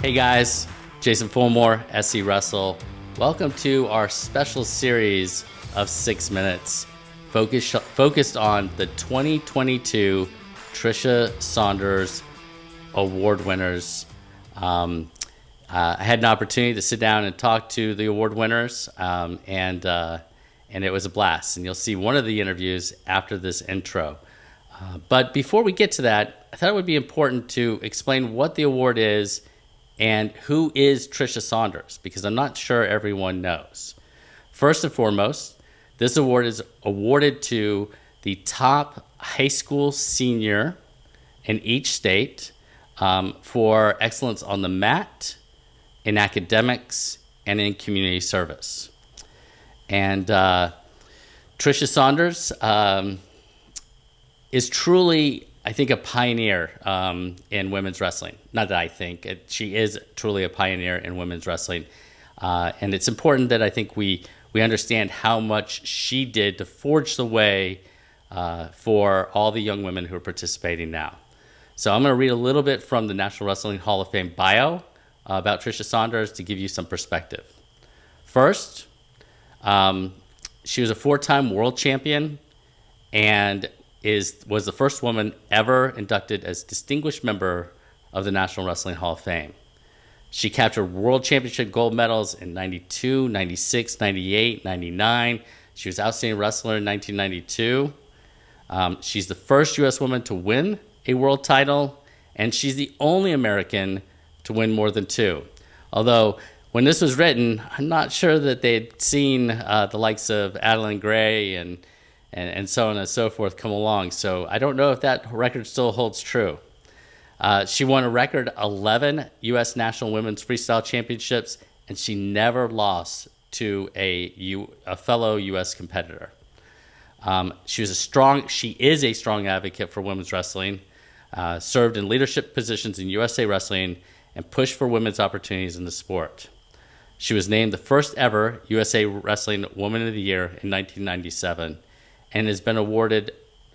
Hey guys, Jason Fulmore, SC Russell. Welcome to our special series of 6 minutes focused on the 2022 Tricia Saunders award winners. I had an opportunity to sit down and talk to the award winners, and it was a blast. And you'll see one of the interviews after this intro. But before we get to that, I thought it would be important to explain what the award is and who is Tricia Saunders, because I'm not sure everyone knows. First and foremost, this award is awarded to the top high school senior in each state for excellence on the mat, in academics, and in community service. And Tricia Saunders is truly, I think, a pioneer in women's wrestling. Not that I think, she is truly a pioneer in women's wrestling. And it's important that I think we understand how much she did to forge the way for all the young women who are participating now. So I'm going to read a little bit from the National Wrestling Hall of Fame bio about Tricia Saunders to give you some perspective. First, she was a 4-time world champion and was the first woman ever inducted as distinguished member of the National Wrestling Hall of Fame. She captured world championship gold medals in 92, 96, 98, 99. She was outstanding wrestler in 1992. She's the first U.S. woman to win a world title, and she's the only American to win more than 2. Although, when this was written, I'm not sure that they'd seen the likes of Adeline Gray and so on and so forth come along. So I don't know if that record still holds true. She won a record 11 U.S. National Women's Freestyle Championships, and she never lost to a fellow U.S. competitor. She is a strong advocate for women's wrestling, served in leadership positions in USA Wrestling, and pushed for women's opportunities in the sport. She was named the first ever USA Wrestling Woman of the Year in 1997, and has been awarded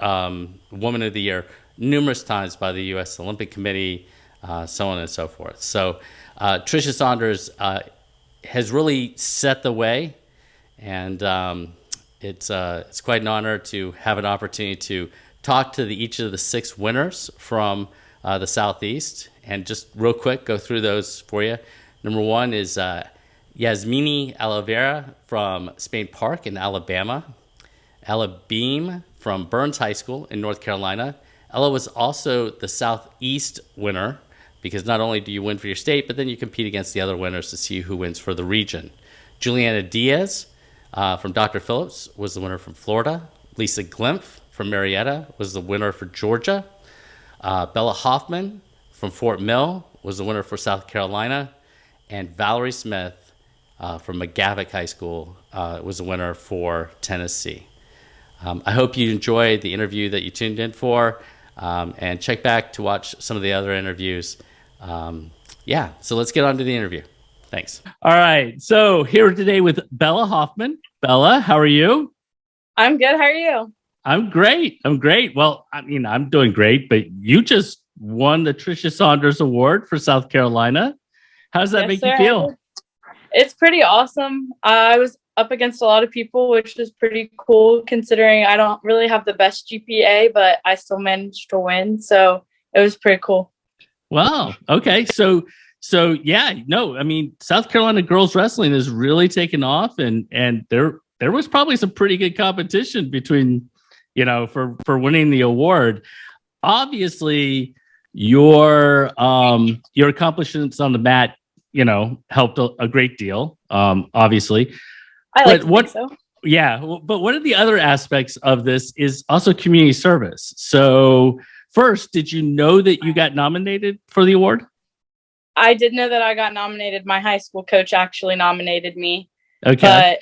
Woman of the Year numerous times by the U.S. Olympic Committee, so on and so forth. So Tricia Saunders has really set the way, and it's quite an honor to have an opportunity to talk to each of the 6 winners from the Southeast, and just real quick go through those for you. Number 1 is Yasmini Oliveira from Spain Park in Alabama. Ella Beam from Burns High School in North Carolina. Ella was also the Southeast winner, because not only do you win for your state, but then you compete against the other winners to see who wins for the region. Juliana Diaz from Dr. Phillips was the winner from Florida. Lisa Glimpf from Marietta was the winner for Georgia. Bella Hoffman from Fort Mill was the winner for South Carolina. And Valerie Smith from McGavock High School was the winner for Tennessee. I hope you enjoyed the interview that you tuned in for, and check back to watch some of the other interviews. So let's get on to the interview. Thanks. All right. So here today with Bella Hoffman. Bella, how are you? I'm good. How are you? I'm great. Well, I mean, I'm doing great, but you just won the Tricia Saunders Award for South Carolina. How does that make you feel? It's pretty awesome. I was up against a lot of people, which was pretty cool considering I don't really have the best GPA, but I still managed to win. So it was pretty cool. Wow. Okay. So yeah, no, I mean, South Carolina girls wrestling has really taken off, and there was probably some pretty good competition between, for winning the award. Obviously, your accomplishments on the mat, helped a great deal. Obviously. I think so. Yeah, but one of the other aspects of this is also community service. So first, did you know that you got nominated for the award? I did know that I got nominated. My high school coach actually nominated me. Okay.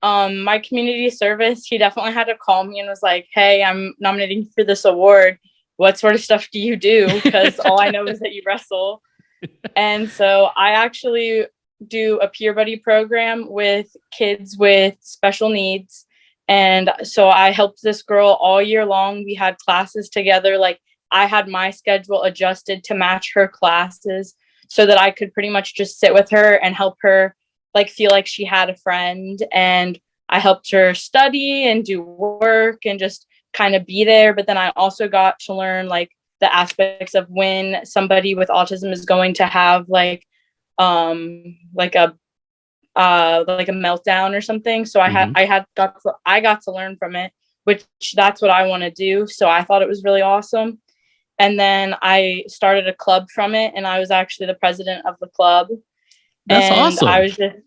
But my community service, he definitely had to call me and was like, "Hey, I'm nominating you for this award. What sort of stuff do you do? Because all I know is that you wrestle." And so I actually do a peer buddy program with kids with special needs. And so I helped this girl all year long. We had classes together. Like, I had my schedule adjusted to match her classes. so that I could pretty much just sit with her and help her like feel like she had a friend. And I helped her study and do work and just kind of be there. But then I also got to learn like the aspects of when somebody with autism is going to have like a meltdown or something. So I got to learn from it, which that's what I want to do. So I thought it was really awesome. And then I started a club from it, and I was actually the president of the club. That's awesome.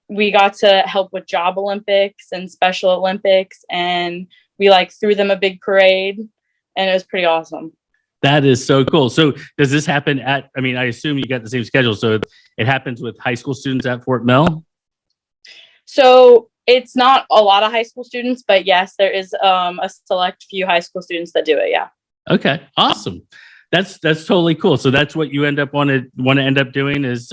We got to help with Job Olympics and Special Olympics, and we like threw them a big parade, and it was pretty awesome. That is so cool. So does this happen I assume you got the same schedule. So it happens with high school students at Fort Mill? So it's not a lot of high school students, but yes, there is a select few high school students that do it. Yeah. Okay. Awesome. That's totally cool. So that's what you want to end up doing is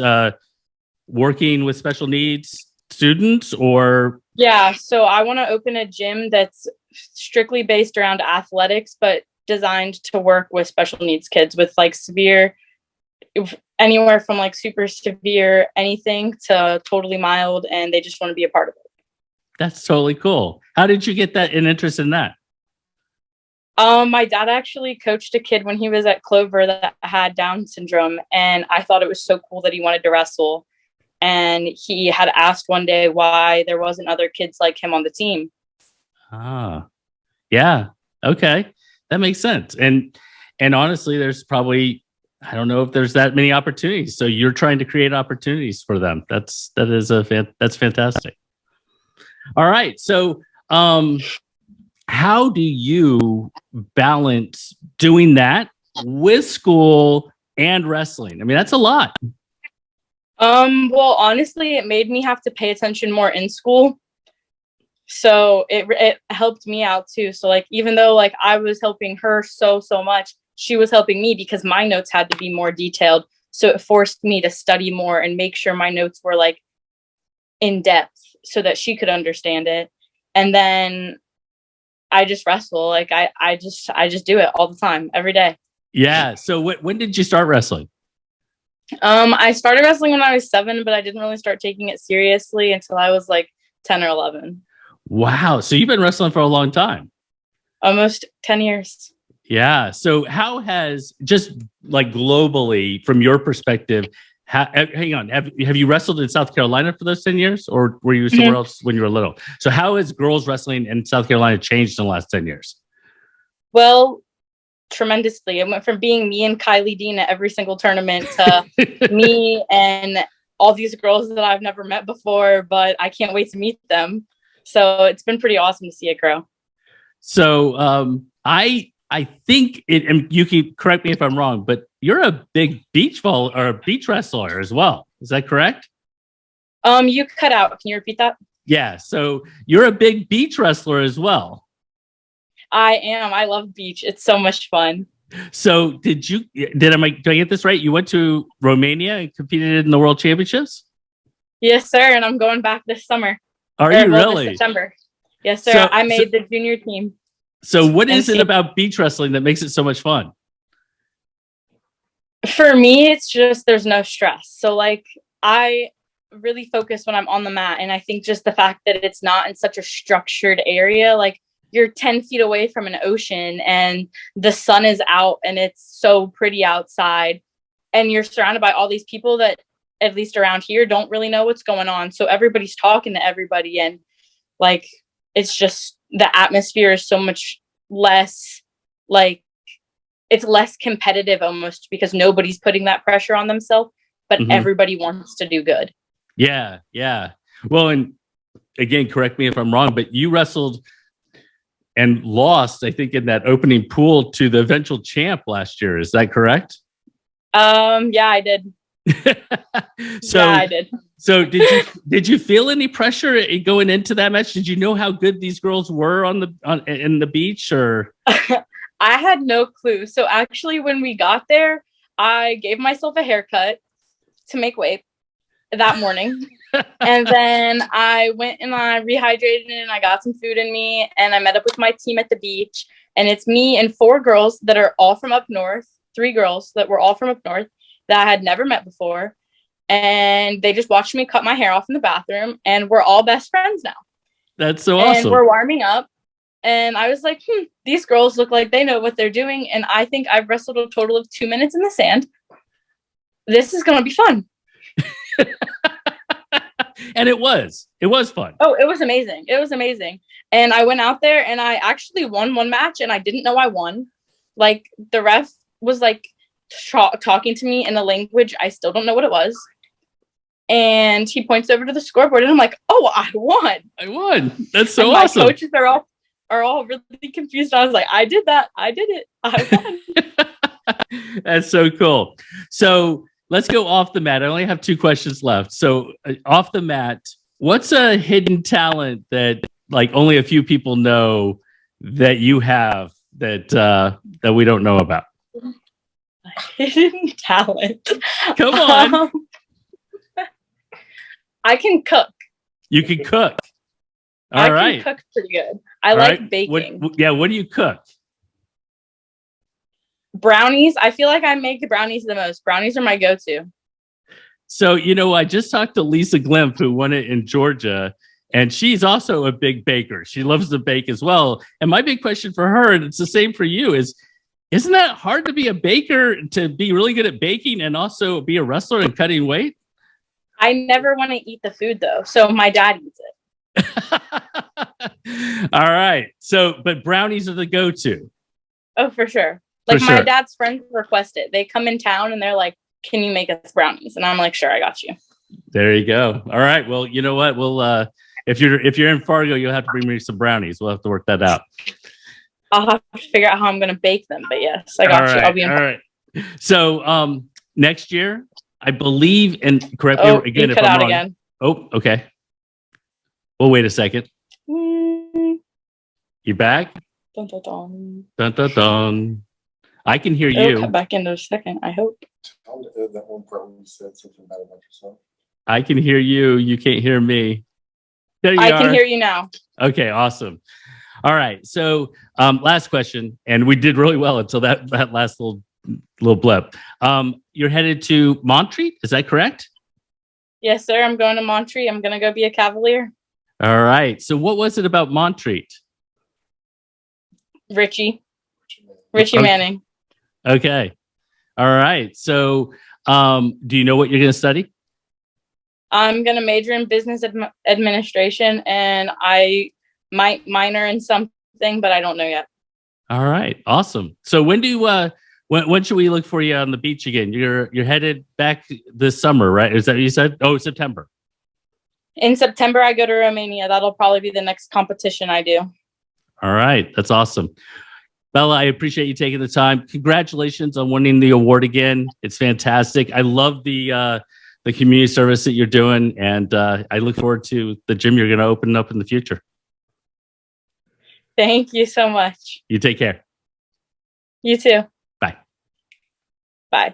working with special needs students, or? Yeah. So I want to open a gym that's strictly based around athletics, but designed to work with special needs kids with like anywhere from like super severe anything to totally mild, and they just want to be a part of it. That's totally cool. How did you get an interest in that? My dad actually coached a kid when he was at Clover that had Down syndrome, and I thought it was so cool that he wanted to wrestle. And he had asked one day why there wasn't other kids like him on the team. Ah, yeah. Okay. That makes sense. And honestly, there's probably, I don't know if there's that many opportunities. So you're trying to create opportunities for them. That's fantastic. All right. So, how do you balance doing that with school and wrestling? I mean, that's a lot. Well, honestly, it made me have to pay attention more in school. So it helped me out too. So like, even though like I was helping her so much, she was helping me because my notes had to be more detailed. So it forced me to study more and make sure my notes were like in depth so that she could understand it. And then I just wrestle. Like I just do it all the time, every day. Yeah. So when did you start wrestling? I started wrestling when I was 7, but I didn't really start taking it seriously until I was like 10 or 11. Wow. So you've been wrestling for a long time. Almost 10 years. Yeah. So how has, just like globally from your perspective, hang on, have you wrestled in South Carolina for those 10 years, or were you somewhere else when you were little? So how has girls wrestling in South Carolina changed in the last 10 years? Well, tremendously. It went from being me and Kylie Dean at every single tournament to me and all these girls that I've never met before, but I can't wait to meet them. So it's been pretty awesome to see it grow. So I think it, and you can correct me if I'm wrong, but you're a big beach wrestler as well. Is that correct? You cut out. Can you repeat that? Yeah. So you're a big beach wrestler as well. I am. I love beach. It's so much fun. So did I get this right? You went to Romania and competed in the World Championships? Yes, sir. And I'm going back this summer. Are you really? September. Yes, sir. I made the junior team. So what is it about beach wrestling that makes it so much fun? For me, it's just there's no stress. So like I really focus when I'm on the mat. And I think just the fact that it's not in such a structured area, like you're 10 feet away from an ocean and the sun is out and it's so pretty outside. And you're surrounded by all these people that, at least around here, don't really know what's going on. So everybody's talking to everybody. And like, it's just, the atmosphere is so much less, like, it's less competitive almost because nobody's putting that pressure on themselves, but everybody wants to do good. Yeah. Yeah. Well, and again, correct me if I'm wrong, but you wrestled and lost, I think, in that opening pool to the eventual champ last year. Is that correct? Yeah, I did. Yeah, I did. So did you feel any pressure going into that match? Did you know how good these girls were in the beach, or? I had no clue. So actually, when we got there, I gave myself a haircut to make weight that morning. And then I went and I rehydrated and I got some food in me and I met up with my team at the beach. And it's me and 4 girls that are all from up north, 3 girls that were all from up north. that I had never met before. And they just watched me cut my hair off in the bathroom, and we're all best friends now. That's so And awesome. we're warming up. And I was like, these girls look like they know what they're doing. And I think I've wrestled a total of 2 minutes in the sand. This is going to be fun. And it was fun. Oh, it was amazing. It was amazing. And I went out there and I actually won one match, and I didn't know I won. Like, the ref was like talking to me in a language I still don't know what it was. And he points over to the scoreboard, and I'm like, oh, I won. That's so awesome. My coaches are all really confused. I was like, I did that. I did it. I won. That's so cool. So let's go off the mat. I only have 2 questions left. So off the mat, what's a hidden talent that like only a few people know that you have that we don't know about? Hidden talent. Come on. I can cook. You can cook. I can cook pretty good. I like baking. What do you cook? Brownies. I feel like I make brownies the most. Brownies are my go-to. So, I just talked to Lisa Glimp, who won it in Georgia, and she's also a big baker. She loves to bake as well. And my big question for her, and it's the same for you, isn't that hard to be a baker, to be really good at baking and also be a wrestler and cutting weight? I never want to eat the food, though. So my dad eats it. All right. So, but brownies are the go-to. Oh, for sure. Like, my dad's friends request it. They come in town and they're like, can you make us brownies? And I'm like, sure, I got you. There you go. All right. Well, you know what? We'll if you're in Fargo, you'll have to bring me some brownies. We'll have to work that out. I'll have to figure out how I'm going to bake them. But yes, I got you. I'll be in. All right. So next year, I believe, and correct me again if I'm wrong. Again. Oh, okay. Well, wait a second. You back? Dun, dun, dun. Dun, dun, dun. I can hear you. Come back in a second, I hope. That one part when you said something about yourself. I can hear you. You can't hear me. There you are. I can hear you now. Okay, awesome. All right. So last question, and we did really well until that last little blip. You're headed to Montreat, is that correct? Yes, sir. I'm going to Montreat. I'm going to go be a Cavalier. All right. So what was it about Montreat? Richie Manning. Okay. All right. So do you know what you're going to study? I'm going to major in business administration, and I might minor in something, but I don't know yet. All right. Awesome. So when should we look for you on the beach again? You're headed back this summer, right? Is that what you said? Oh, September. In September, I go to Romania. That'll probably be the next competition I do. All right. That's awesome. Bella, I appreciate you taking the time. Congratulations on winning the award again. It's fantastic. I love the community service that you're doing, and I look forward to the gym you're going to open up in the future. Thank you so much. You take care. You too. Bye. Bye.